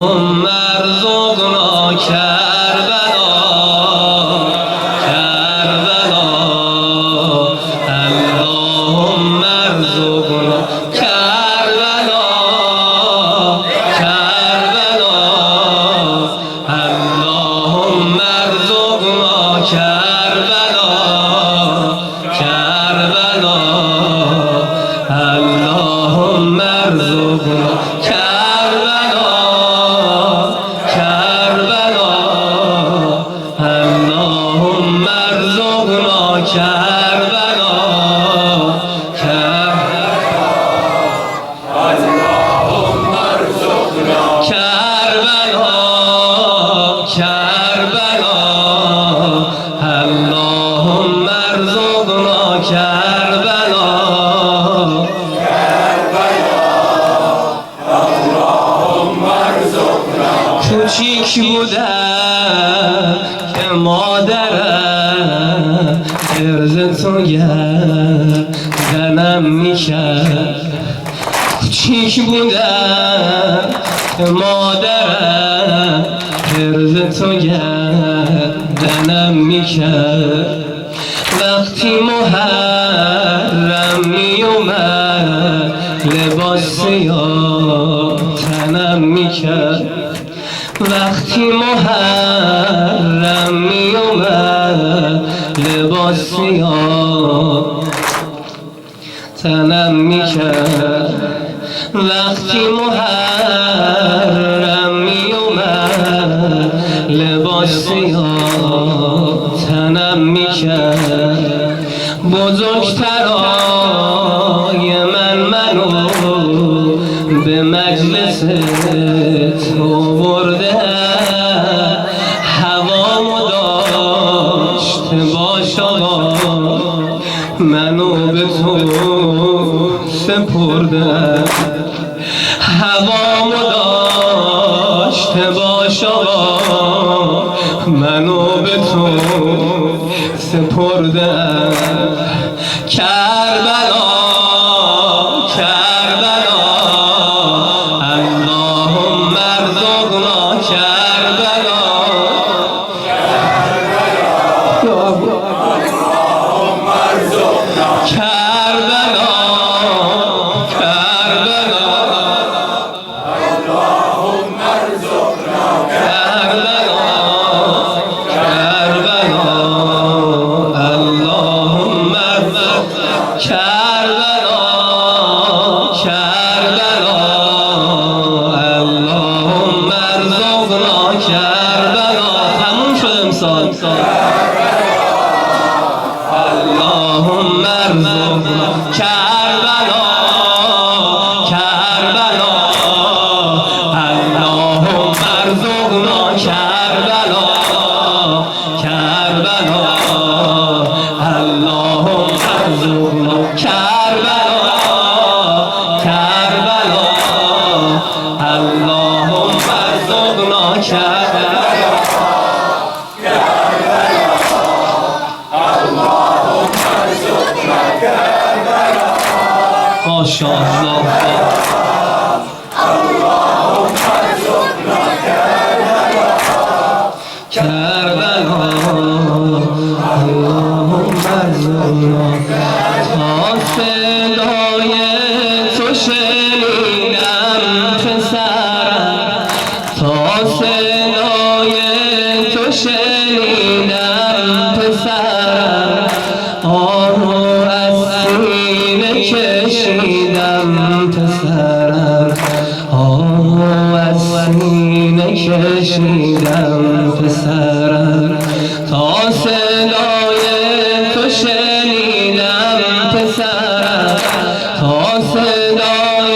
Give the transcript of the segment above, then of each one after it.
ارزقنا کربلا کربلا اللهم ارزقنا کربلا کربلا اللهم ارزقنا کربلا کربلا اللهم ارزقنا کوچیک بودم که مادرم عرض تو گردنم میکرد کوچیک بودم که مادرم عرض تو گردنم میکرد وقتی محرم میومد لباس سیاه تنم میکرد وقتی محرم میومد لباس سیاه تنم میکرد وقتی محرم میومد لباس سیاه تنم میکرد بزرگترای منو به مجلس تو برده هوامو داشت باش آقا منو به تو سپرده هوامو داشت باش آقا منو به تو سپرده کربلا کربلا اللهم ارزقنا کربلا اللهم ارزقنا کربلا کربلا اللهم ارزقنا کربلا کربلا اللهم ارزقنا کربلا کربلا اللهم ارزقنا کربلا تموم شد امسال اللهم ارزقنا کربلا کربلا اللهم ارزقنا کربلا کربلا اللهم ارزقنا کربلا کربلا اللهم ارزقنا کربلا ماشاءالله اللهم ارزقنا کربلا اللهم ارزقنا تا صدای تو شنیدم پسرم تا صدای تو شنیدم پسرم آهو از سینه کشیدم پسرم آهو از سینه کشیدم پسرم تا صدای تو شنیدم پسرم تا صدای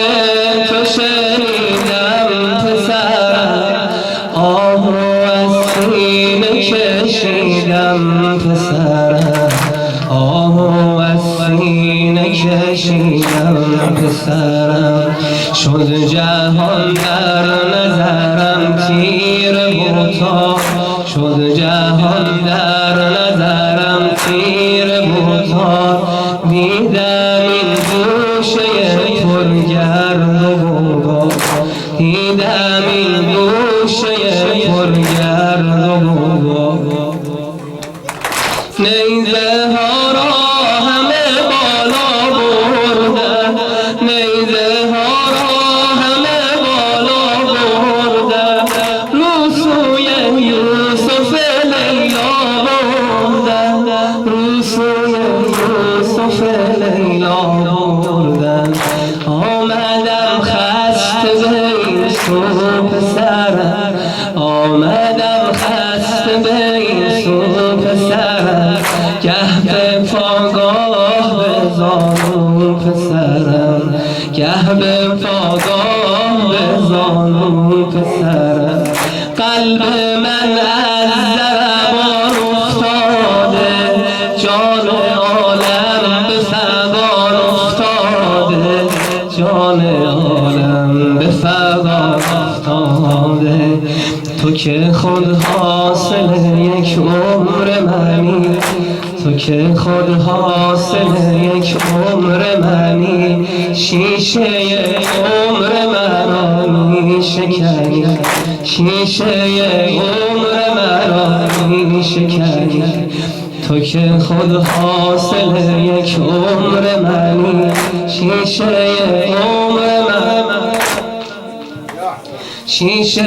تو شنیدم پسرم آهو از سینه کشیدم پسرم آهو از سینه کشیدم پسرم شد جهان در نظرم تیر بوتا شد جهان در نظرم تیر بوتا دیدم این گوشه پرگرد و غبار دیدم این این گوشه پرگرد و غبار نیزه ها را همه بالا بردن نیزه ها را همه بالا بردن رو سوی یوسف لیلا بردن رو سوی یوسف لیلا بردن آمدم خسته به این سو پسرم آمدم خسته به این سو پسرم گه به پاگاه به زانو پسرم گه به پاگاه به زانو پسرم قلب من از ضربان افتاده جان عالم به فغان افتاده جان عالم به فغان افتاده تو که خود حاصل یک عمر منی تو که خود حاصل یک عمر منی شیشه عمر مرا می شکنی شیشه عمر مرا می شکنی تو که خود حاصل یک عمر منی شیشه عمر مرا شیشه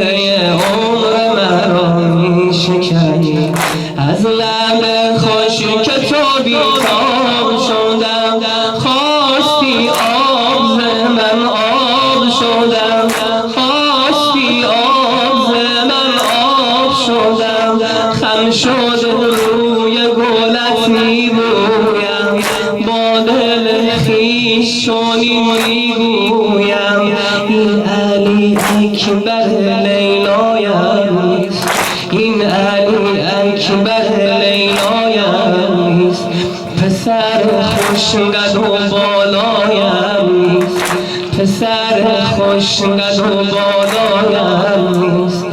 عمر مرا می شکنی از لب خوش که تو بیتاب شدم خواستی آب ز من آب شدم خواستی آب ز من آب شدم خم شده روی گلت می بویم با دل خویش چنین می گویم این علی اکبر لیلایم نیست این علی اکبر لیلایم نیست پسر خوشقد و بالایم نیست پسر خوشقد و بالایم نیست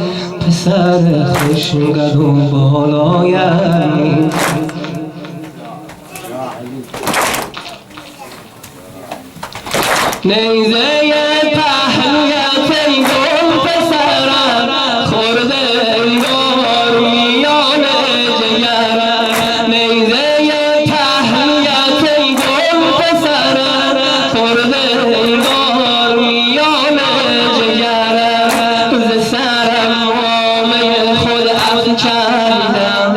پسر خوشقد و بالایم نیست نیزه پهلویت ای گل پسرم خورده انگار میان جگرم نیزه پهلویت ای گل پسرم خورده انگار میان جگرم ز سرم عامه خود افکندم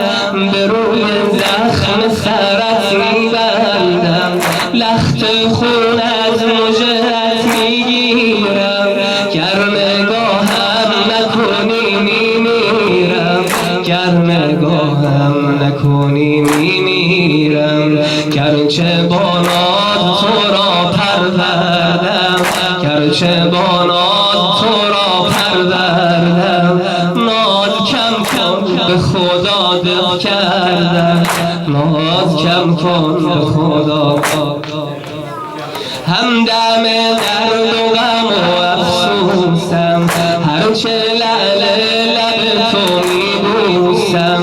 به روی زخم سرت میبندم لخت خون از مژه‌ات میگیرم گر نگاهم نکنی میمیرم گر نگاهم نکنی میمیرم گرچه بانات تو را پروردم گرچه بانات تو را پروردم ناز کم کن به خدا دل کردم ناز کم کن به خدا همدم درد و غم و افسوسم هرچه لعل لب تو میبوسم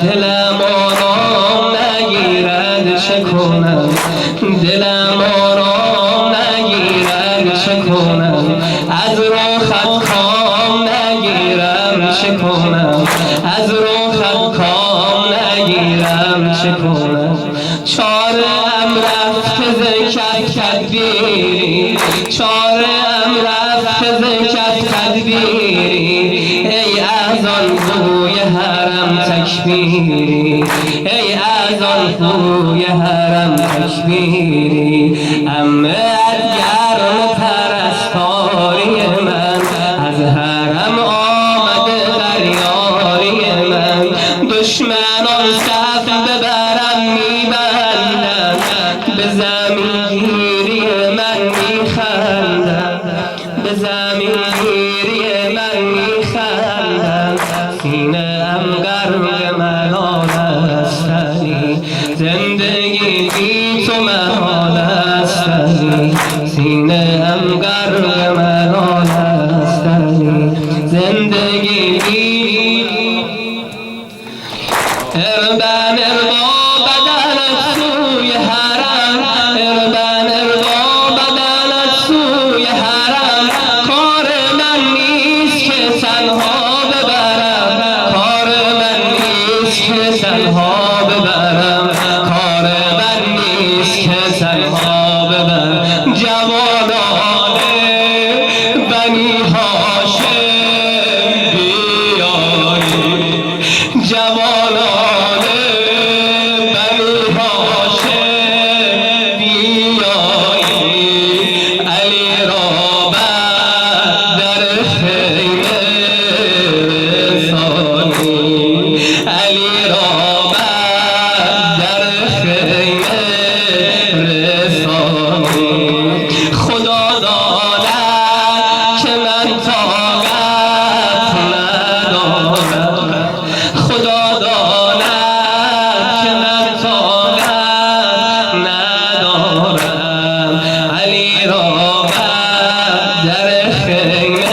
دلم آرام نگیرد چه کنم دلم آرام نگیرد چه کنم از رخت کام نگیرم چه کنم از رخت کام نگیرم چه کنم چاره‌ام رفته ز کف تدبیری چاره‌ام رفته ز کف تدبیری ای از آن بوی حرم تکبیری ای از آن بوی حرم تکبیری عمه از گرم پرستاری من از حرم آمده بریاری من دشمنان صف ببرم میبندم به زمین گیری من میخندم به زمین گیری من میخندم سینه ام گرم ملال استنی زندگی بی تو محال استنی سینه ام گرم ملال استنی زندگی بی اربن اربا بدنت سوی حرم اربن اربا بدنت سوی حرم کار من نیست که تنها ببرم کار من نیست که تنها ببرم کار من نیست که تنها ببرم جوانان بنی هاشم بیایید جوانان بنی هاشم بیایید علی را در خیمه رسانی علی را در خیمه رسانی خدا داند که من طاقت ندارم خدا داند که من طاقت ندارم علی را در خیمه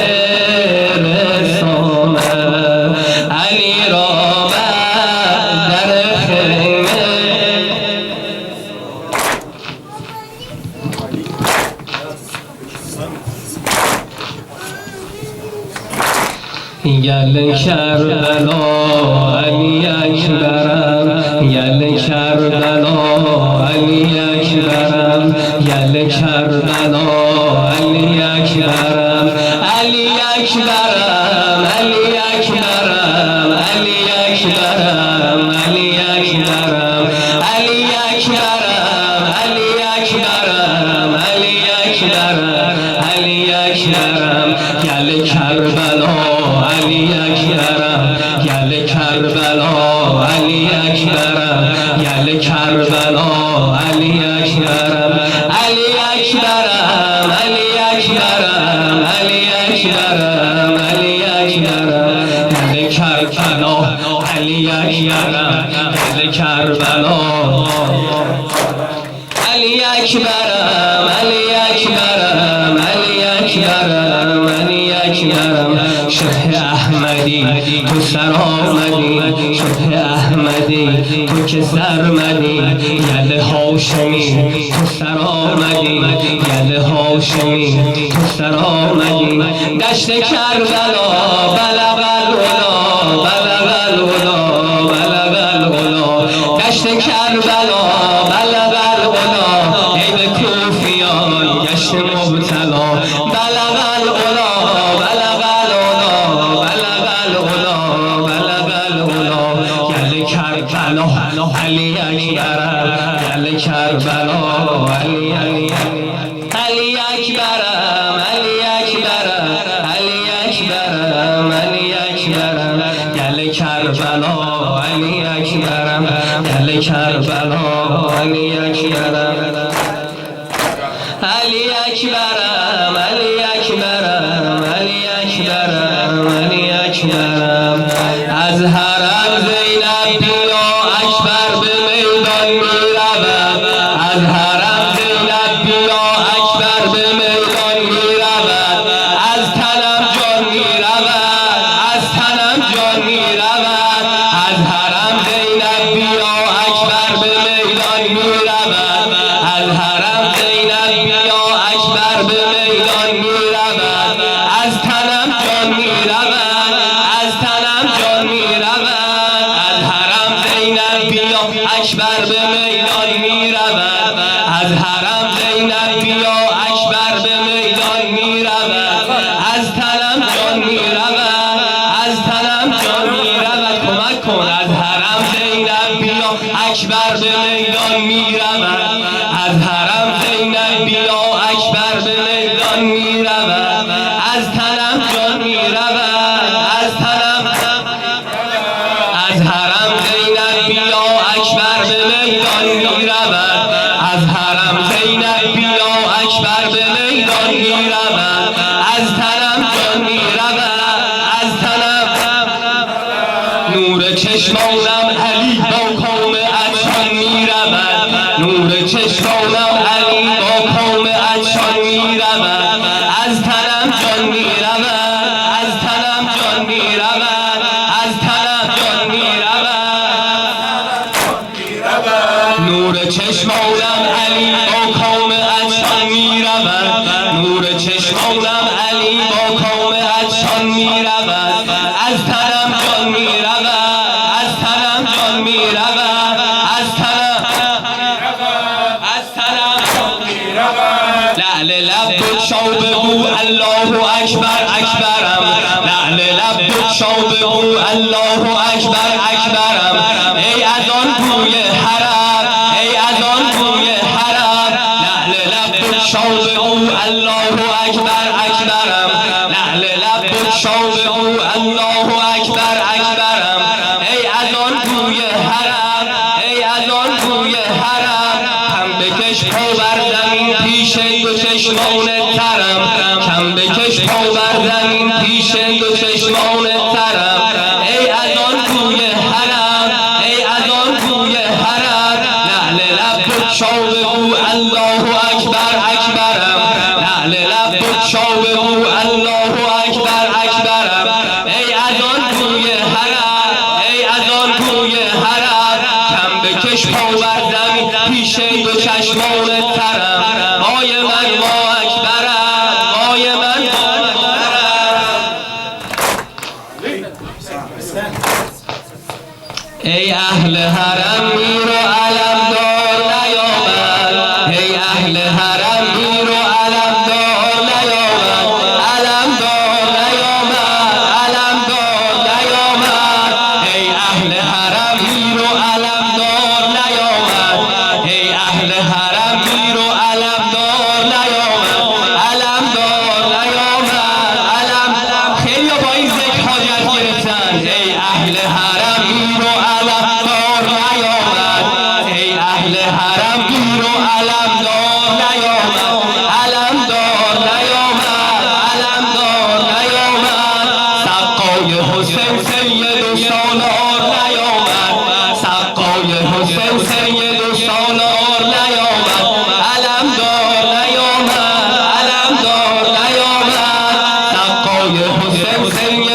رسانم علی را در خیمه یل کربلا علی اکبرم یل کربلا علی اکبرم یل کربلا علی اکبرم علی اکبرم علی اکبرم علی اکبرم علی اکبرم علی اکبرم علی اکبرم علی اکبرم علی اکبرم یل کربلا علی اکبرم یل کربلا علی اکبرم یل کربلا علی اکبرم علی اکبرم علی اکبرم علی اکبرم علی اکبرم یل کربلا علی اکبرم یل کربلا علی اکبرم علی اکبرم علی اکبرم علی اکبرم شبه احمدی تو سر آمدی شبه احمدی تو که سرمدی یل هاشمی تو سر آمدی یل هاشمی تو سر آمدی دشت کربلا بلغ العلا بلغ العلا بلغ العلا دشت کربلا بلغ العلا عیب کوفیان گشت مبتلا بلغ العلا بلغ العلا بلغ العلا بلغ العلا یل کربلا علی اکبرم یل کربلا علی علی اکبرم علی اکبرم علی اکبرم علی اکبرم یل کربلا علی اکبرم یل کربلا علی اکبرم علی اکبرم علی اکبرم علی اکبرم علی اکبرم از حرم زینب بیا اکبر به میدان میرود از حرم زینب بیا اکبر به میدان میرود از تنم جان میرود از تنم جان میرود از حرم زینب بیا اکبر به میدان میرود از حرم زینب بیا اکبر به میدان میرود از تنم جان میرود از تنم جان میرود از حرم زینب بیا اکبر به میدان میرود از حرم زینب بیا اکبر به میدان میرود از تنم جان میرود از تنم جان میرود کمک کن از حرم زینب بیا اکبر به میدان میرود از حرم زینب بیا اکبر به میدان میرود از تنم جان میرود از تنم از حرم زینب بیا اکبر به میدان میرود از حرم زینب بیا اکبر به میدان میرود از تنم جان میرود از تنم نور چشمانم علی با قوم عطشان میرود نور چشمانم علی با قوم عطشان میرود از تنم جان میرود از تنم جان میرود از تنم جان میرود نور چشمانم علی با قوم عطشان میرود نور چشمانم علی با قوم عطشان میرود از تنم جان میرود از تنم جان میرود از تنم جان میرود لعل لب بگشا بگو الله اکبر اکبرم لعل لب بگشا بگو الله اکبر اکبرم ای از آن بوی حرم ای از آن بوی حرم لعل لب بگشا بگو الله اکبر اکبرم لعل لب بگشا بگو الله اکبر اکبرم ای از آن بوی حرم ای از آن بوی حرم کم بکش پا بر زمین پیش دو چشمان ترم کم بکش پا بر زمین پیش دو چشمان ترم ای از آن بوی حرم ای از آن بوی حرم لعل لب بگشا بگو الله اکبر اکبرم لعل لب بگشا بگو الله اکبر اکبرم ای از آن بوی حرم ای از آن بوی حرم کم بکش پا بر زمین پیش دو چشمان ترم وای من ما اکبرم وای من ما اکبرم ای اهل حرم میر و علمدار نیامد ای اهل حرم میر و علمدار نیامد علمدار نیامد علمدار نیامد ای اهل حرم میر و علمدار نیامد ای اهل حرم میر و علمدار نیامد علمدار نیامد علم خیلی با این ذکر حاجت گرفتن ای اهل حرم میر و علمدار نیامد ای اهل حرم میر و علمدار نیامد علمدار نیامد علمدار نیامد سقای حسین سید و سالار نیامد سقای حسین سید و سالار نیامد علمدار نیامد علمدار نیامد سقای حسین سید